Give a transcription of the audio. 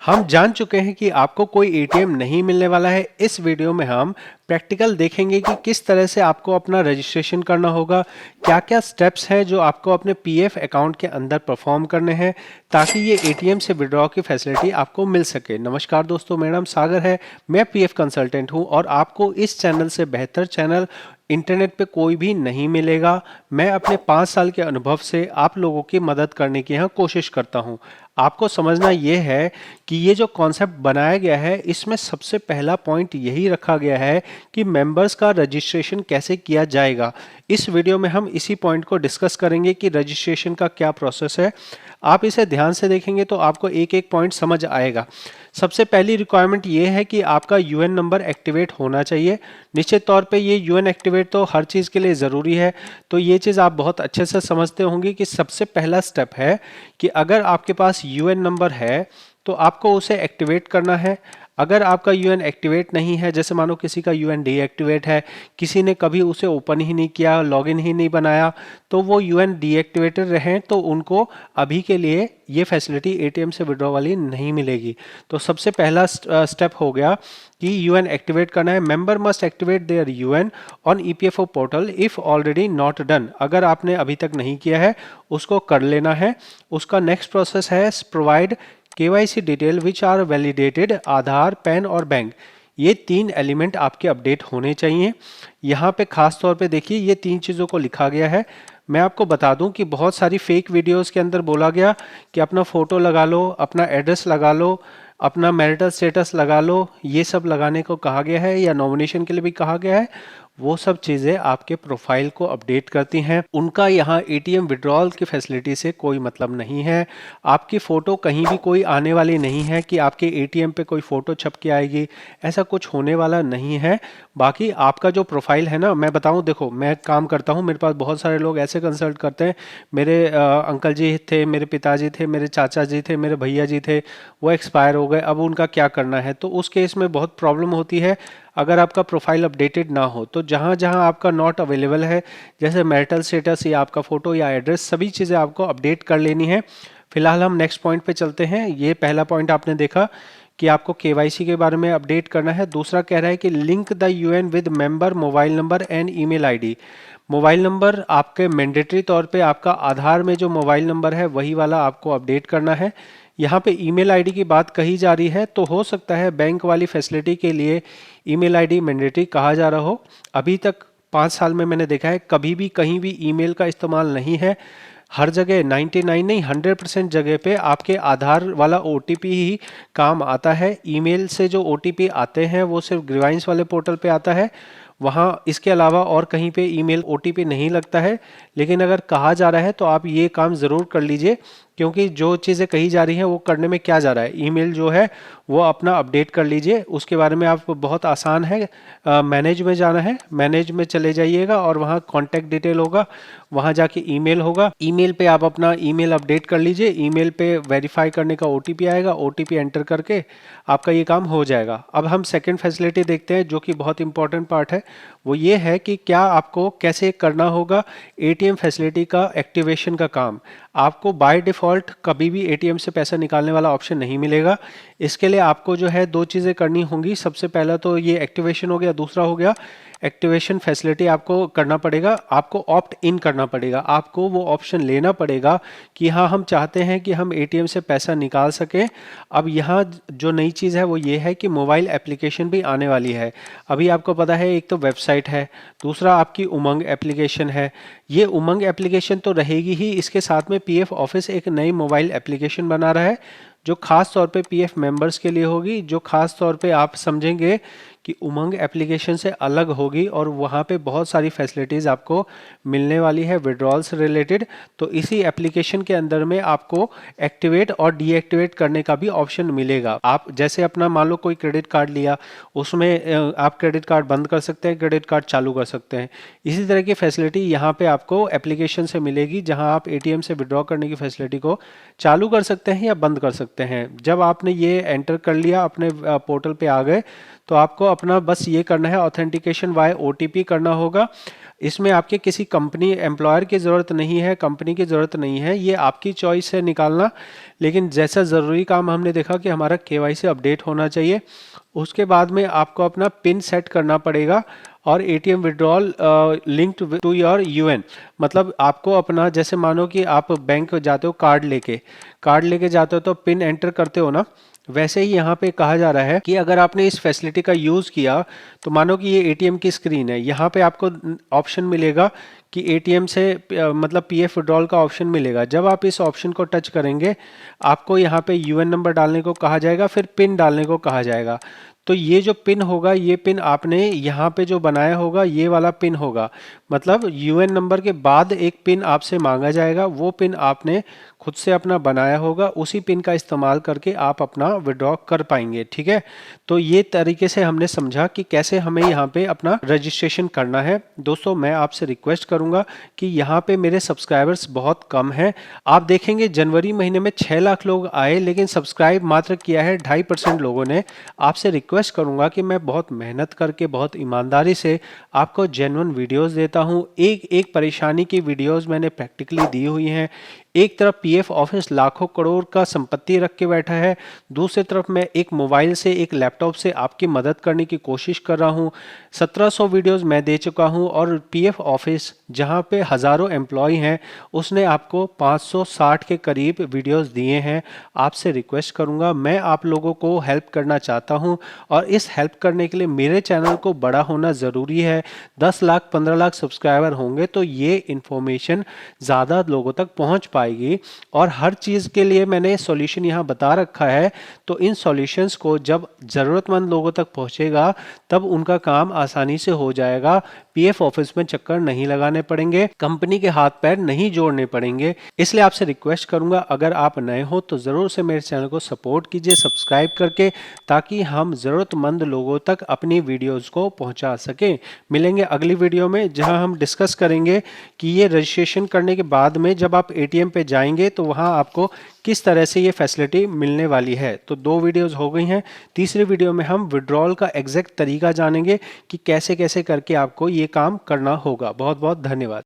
हम जान चुके हैं कि आपको कोई एटीएम नहीं मिलने वाला है। इस वीडियो में हम प्रैक्टिकल देखेंगे कि किस तरह से आपको अपना रजिस्ट्रेशन करना होगा, क्या-क्या स्टेप्स हैं जो आपको अपने पीएफ अकाउंट के अंदर परफॉर्म करने हैं ताकि ये एटीएम से विड्रॉ की फैसिलिटी आपको मिल सके। नमस्कार दोस्तों, मेरा नाम सागर है, मैं पीएफ कंसल्टेंट हूं और आपको इस चैनल से बेहतर चैनल इंटरनेट पे कोई भी नहीं मिलेगा। मैं अपने 5 साल के अनुभव से आप लोगों की मदद करने की यहाँ कोशिश करता हूँ। आपको समझना ये है कि ये जो कॉन्सेप्ट बनाया गया है इसमें सबसे पहला पॉइंट यही रखा गया है कि मेंबर्स का रजिस्ट्रेशन कैसे किया जाएगा। इस वीडियो में हम इसी पॉइंट को डिस्कस करेंगे कि रजिस्ट्रेशन का क्या प्रोसेस है। आप इसे ध्यान से देखेंगे तो आपको एक एक पॉइंट समझ आएगा। सबसे पहली रिक्वायरमेंट ये है कि आपका यूएन नंबर एक्टिवेट होना चाहिए। निश्चित तौर पे ये यूएन एक्टिवेट तो हर चीज़ के लिए ज़रूरी है, तो ये चीज़ आप बहुत अच्छे से समझते होंगे कि सबसे पहला स्टेप है कि अगर आपके पास यूएन नंबर है तो आपको उसे एक्टिवेट करना है। अगर आपका यूएन एक्टिवेट नहीं है, जैसे मानो किसी का यूएन डीएक्टिवेट है, किसी ने कभी उसे ओपन ही नहीं किया, लॉगिन ही नहीं बनाया, तो वो यूएन डीएक्टिवेटेड रहें तो उनको अभी के लिए ये फैसिलिटी एटीएम से विड्रॉ वाली नहीं मिलेगी। तो सबसे पहला स्टेप हो गया कि यूएन एक्टिवेट करना है। Member must activate their UAN on EPFO portal if already not done. अगर आपने अभी तक नहीं किया है उसको कर लेना है। उसका नेक्स्ट प्रोसेस है provide KYC detail which are validated, Aadhaar, PAN और बैंक। ये 3 एलिमेंट आपके अपडेट होने चाहिए। यहाँ पे खास तौर पे देखिए ये 3 चीज़ों को लिखा गया है। मैं आपको बता दूं कि बहुत सारी फेक वीडियोस के अंदर बोला गया कि अपना फ़ोटो लगा लो, अपना एड्रेस लगा लो, अपना मैरिटल स्टेटस लगा लो, ये सब लगाने को कहा गया है या नॉमिनेशन के लिए भी कहा गया है। वो सब चीज़ें आपके प्रोफाइल को अपडेट करती हैं। उनका यहाँ एटीएम विड्रॉल की फैसिलिटी से कोई मतलब नहीं है। आपकी फ़ोटो कहीं भी कोई आने वाली नहीं है कि आपके एटीएम पे कोई फ़ोटो छप के आएगी, ऐसा कुछ होने वाला नहीं है। बाकी आपका जो प्रोफाइल है ना, मैं बताऊं, देखो मैं काम करता हूं, मेरे पास बहुत सारे लोग ऐसे कंसल्ट करते हैं। मेरे अंकल जी थे, मेरे पिताजी थे, मेरे चाचा जी थे, मेरे भैया जी थे, वो एक्सपायर हो गए, अब उनका क्या करना है। तो उस केस में बहुत प्रॉब्लम होती है अगर आपका प्रोफाइल अपडेटेड ना हो। तो जहाँ जहाँ आपका नॉट अवेलेबल है, जैसे मैरिटल स्टेटस या आपका फ़ोटो या एड्रेस, सभी चीज़ें आपको अपडेट कर लेनी है। फिलहाल हम नेक्स्ट पॉइंट पे चलते हैं। ये पहला पॉइंट आपने देखा कि आपको केवाईसी के बारे में अपडेट करना है। दूसरा कह रहा है कि link the UN with member mobile number and email ID. Mobile number आपके मैंडेटरी तौर पे आपका आधार में जो मोबाइल नंबर है वही वाला आपको अपडेट करना है। यहाँ पे ईमेल आईडी की बात कही जा रही है, तो हो सकता है बैंक वाली फैसिलिटी के लिए ईमेल आईडी मैंडेटरी कहा जा रहा हो। अभी तक 5 साल में मैंने देखा है कभी भी कहीं भी ईमेल का इस्तेमाल नहीं है। हर जगह 99 नहीं 100% जगह पे आपके आधार वाला ओटीपी ही काम आता है। ईमेल से जो ओटीपी आते हैं वो सिर्फ ग्रीवाइंस वाले पोर्टल पे आता है, वहाँ इसके अलावा और कहीं पे ईमेल ओटीपी नहीं लगता है। लेकिन अगर कहा जा रहा है तो आप ये काम ज़रूर कर लीजिए, क्योंकि जो चीज़ें कही जा रही हैं वो करने में क्या जा रहा है। ईमेल जो है वो अपना अपडेट कर लीजिए, उसके बारे में आप बहुत आसान है। मैनेज में जाना है, मैनेज में चले जाइएगा और वहाँ कॉन्टैक्ट डिटेल होगा, वहाँ जाके ईमेल होगा, ईमेल पे आप अपना ईमेल अपडेट कर लीजिए। ईमेल पे वेरीफाई करने का ओटीपी आएगा, ओटीपी एंटर करके आपका ये काम हो जाएगा। अब हम सेकंड फैसिलिटी देखते हैं जो कि बहुत इंपॉर्टेंट पार्ट है। वो ये है कि क्या आपको कैसे करना होगा एटीएम फैसिलिटी का एक्टिवेशन का काम। आपको बाय डिफ़ॉल्ट कभी भी एटीएम से पैसा निकालने वाला ऑप्शन नहीं मिलेगा। इसके लिए आपको जो है 2 चीज़ें करनी होंगी। सबसे पहला तो ये एक्टिवेशन हो गया, दूसरा हो गया एक्टिवेशन फैसिलिटी आपको करना पड़ेगा। आपको ऑप्ट इन करना पड़ेगा, आपको वो ऑप्शन लेना पड़ेगा कि हाँ हम चाहते हैं कि हम एटीएम से पैसा निकाल सकें। अब यहाँ जो नई चीज़ है वो ये है कि मोबाइल एप्लीकेशन भी आने वाली है। अभी आपको पता है एक तो वेबसाइट है, दूसरा आपकी उमंग एप्लीकेशन है। ये उमंग एप्लीकेशन तो रहेगी ही, इसके साथ में पीएफ ऑफिस एक नई मोबाइल एप्लीकेशन बना रहा है जो खास तौर पे पीएफ मेंबर्स के लिए होगी, जो खास तौर पे आप समझेंगे कि उमंग एप्लीकेशन से अलग होगी और वहाँ पे बहुत सारी फैसिलिटीज़ आपको मिलने वाली है विड्रॉल से रिलेटेड। तो इसी एप्लीकेशन के अंदर में आपको एक्टिवेट और डीएक्टिवेट करने का भी ऑप्शन मिलेगा। आप जैसे अपना मान लो कोई क्रेडिट कार्ड लिया, उसमें आप क्रेडिट कार्ड बंद कर सकते हैं, क्रेडिट कार्ड चालू कर सकते हैं। इसी तरह की फैसिलिटी यहाँ पे आपको एप्लीकेशन से मिलेगी, जहाँ आप एटीएम से विड्रॉ करने की फैसिलिटी को चालू कर सकते हैं या बंद कर सकते हैं। जब आपने ये एंटर कर लिया, अपने पोर्टल पे आ गए, तो आपको अपना बस ये करना है, ऑथेंटिकेशन वाय ओटीपी करना होगा। इसमें आपके किसी कंपनी एम्प्लॉयर की ज़रूरत नहीं है, कंपनी की ज़रूरत नहीं है, ये आपकी चॉइस है निकालना। लेकिन जैसा ज़रूरी काम हमने देखा कि हमारा केवाईसी अपडेट होना चाहिए, उसके बाद में आपको अपना पिन सेट करना पड़ेगा और ATM withdrawal linked to your UAN. मतलब आपको अपना, जैसे मानो कि आप बैंक जाते हो कार्ड लेके जाते हो तो पिन एंटर करते हो ना, वैसे ही यहाँ पे कहा जा रहा है कि अगर आपने इस फैसिलिटी का यूज़ किया तो मानो कि ये एटीएम की स्क्रीन है, यहाँ पे आपको ऑप्शन मिलेगा कि एटीएम से मतलब पीएफ विड्रॉल का ऑप्शन मिलेगा। जब आप इस ऑप्शन को टच करेंगे आपको यहाँ पे यूएन नंबर डालने को कहा जाएगा, फिर पिन डालने को कहा जाएगा। तो ये जो पिन होगा, ये पिन आपने यहाँ पे जो बनाया होगा ये वाला पिन होगा। मतलब यूएन नंबर के बाद एक पिन आपसे मांगा जाएगा, वो पिन आपने खुद से अपना बनाया होगा, उसी पिन का इस्तेमाल करके आप अपना विड्रॉ कर पाएंगे। ठीक है, तो ये तरीके से हमने समझा कि कैसे हमें यहाँ पे अपना रजिस्ट्रेशन करना है। दोस्तों मैं आपसे रिक्वेस्ट करूंगा कि यहाँ पे मेरे सब्सक्राइबर्स बहुत कम हैं। आप देखेंगे जनवरी महीने में 6 लाख लोग आए, लेकिन सब्सक्राइब मात्र किया है 2.5% लोगों ने। आपसे रिक्वेस्ट करूंगा कि मैं बहुत मेहनत करके, बहुत ईमानदारी से आपको जेन्युइन वीडियोस देता हूँ। एक एक परेशानी की वीडियोस मैंने प्रैक्टिकली दी हुई हैं। एक तरफ पीएफ ऑफिस लाखों करोड़ का संपत्ति रख के बैठा है, दूसरी तरफ मैं एक मोबाइल से, एक लैपटॉप से आपकी मदद करने की कोशिश कर रहा हूँ। 1700 वीडियोस मैं दे चुका हूँ और पीएफ ऑफिस जहाँ पे हज़ारों एम्प्लॉय हैं उसने आपको 560 के करीब वीडियोस दिए हैं। आपसे रिक्वेस्ट करूँगा, मैं आप लोगों को हेल्प करना चाहता हूँ और इस हेल्प करने के लिए मेरे चैनल को बड़ा होना ज़रूरी है। 10 लाख 15 लाख सब्सक्राइबर होंगे तो ये इन्फॉर्मेशन ज़्यादा लोगों तक पहुँच पाएगी। और हर चीज़ के लिए मैंने सॉल्यूशन यहाँ बता रखा है, तो इन सॉल्यूशंस को जब ज़रूरतमंद लोगों तक पहुँचेगा तब उनका काम आसानी से हो जाएगा। पीएफ ऑफिस में चक्कर नहीं लगाने पड़ेंगे, कंपनी के हाथ पैर नहीं जोड़ने पड़ेंगे। इसलिए आपसे रिक्वेस्ट करूंगा, अगर आप नए हो तो ज़रूर से मेरे चैनल को सपोर्ट कीजिए सब्सक्राइब करके, ताकि हम ज़रूरतमंद लोगों तक अपनी वीडियोस को पहुंचा सकें। मिलेंगे अगली वीडियो में जहां हम डिस्कस करेंगे कि ये रजिस्ट्रेशन करने के बाद में जब आप एटीएम पे जाएंगे तो वहां आपको किस तरह से ये फैसिलिटी मिलने वाली है। तो 2 वीडियोस हो गई हैं, तीसरी वीडियो में हम विड्रॉल का एग्जैक्ट तरीका जानेंगे कि कैसे कैसे करके आपको ये काम करना होगा। बहुत बहुत धन्यवाद।